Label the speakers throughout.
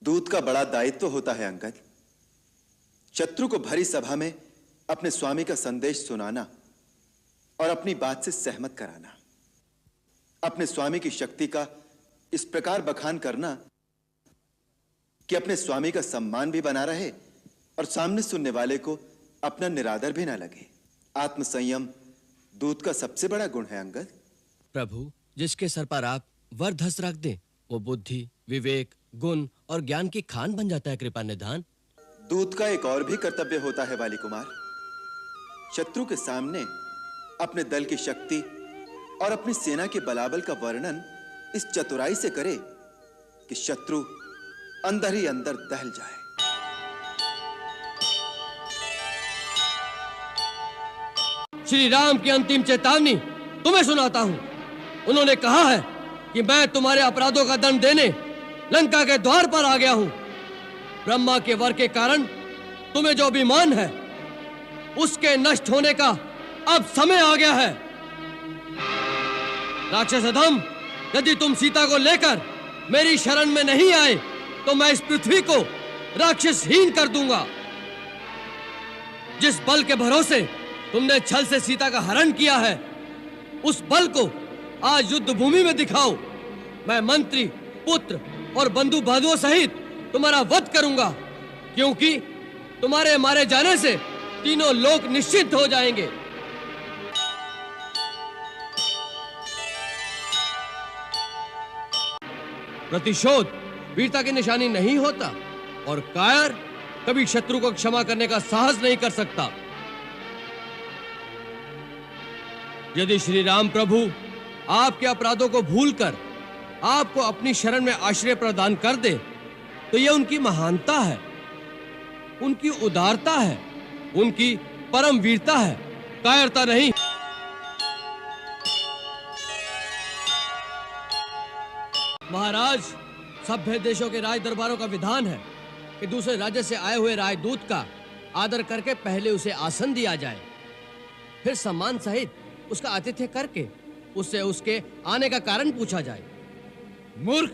Speaker 1: दूत का बड़ा दायित्व होता है अंगद। शत्रु को भरी सभा में अपने स्वामी का संदेश सुनाना और अपनी बात से सहमत कराना, अपने स्वामी की शक्ति का इस प्रकार बखान करना कि अपने स्वामी का सम्मान भी बना रहे और सामने सुनने वाले को अपना निरादर भी ना लगे। आत्मसंयम दूत का सबसे बड़ा गुण है अंगद।
Speaker 2: प्रभु, जिसके सर पर आप वरधस रख दें, वो बुद्धि, विवेक, गुण और ज्ञान की खान बन जाता है। कृपा निधान।
Speaker 1: दूत का एक और भी कर्तव्य होता है वाली कुमार। शत्रु के सामने अपने दल की शक्ति और अपनी सेना के बलाबल का वर्णन इस चतुराई से करे कि शत्रु अंदर ही अंदर दहल जाए।
Speaker 2: श्री राम की अंतिम चेतावनी तुम्हें सुनाता हूं। उन्होंने कहा है कि मैं तुम्हारे अपराधों का दंड देने लंका के द्वार पर आ गया हूं। ब्रह्मा के वर के कारण तुम्हें जो अभिमान है, उसके नष्ट होने का अब समय आ गया है। राक्षस अधम, यदि तुम सीता को लेकर मेरी शरण में नहीं आए तो मैं इस पृथ्वी को राक्षसहीन कर दूंगा। जिस बल के भरोसे तुमने छल से सीता का हरण किया है, उस बल को आज युद्ध भूमि में दिखाओ। मैं मंत्री, पुत्र और बंधु बंधुओं सहित तुम्हारा वध करूंगा, क्योंकि तुम्हारे मारे जाने से तीनों लोक निश्चित हो जाएंगे। प्रतिशोध वीरता की निशानी नहीं होता और कायर कभी शत्रु को क्षमा करने का साहस नहीं कर सकता। यदि श्री राम प्रभु आपके अपराधों को भूलकर आपको अपनी शरण में आश्रय प्रदान कर दे, तो यह उनकी महानता है, उनकी उदारता है, उनकी परम वीरता है, कायरता नहीं। महाराज, सभ्य देशों के राज दरबारों का विधान है कि दूसरे राज्य से आए हुए राजदूत का आदर करके पहले उसे आसन दिया जाए, फिर सम्मान सहित उसका आतिथ्य करके उससे उसके आने का कारण पूछा जाए।
Speaker 3: मूर्ख,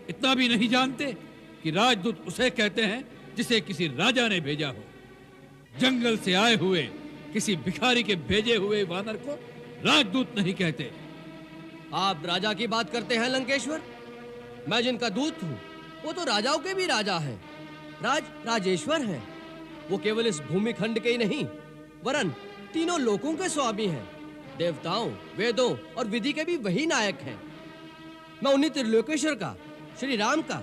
Speaker 3: इतना भी नहीं जानते कि राजदूत उसे कहते हैं जिसे किसी राजा ने भेजा हो। जंगल से आए हुए किसी भिखारी के भेजे हुए वानर को राजदूत नहीं कहते।
Speaker 2: आप राजा की बात करते हैं लंकेश्वर? मैं जिनका दूत हूँ वो तो राजाओं के भी राजा हैं, राजेश्वर हैं। वो केवल इस भूमि खंड के ही नहीं वरन तीनों लोकों के स्वामी हैं। देवताओं, वेदों और विधि के भी वही नायक हैं। मैं उन्हीं त्रिलोकेश्वर का, श्री राम का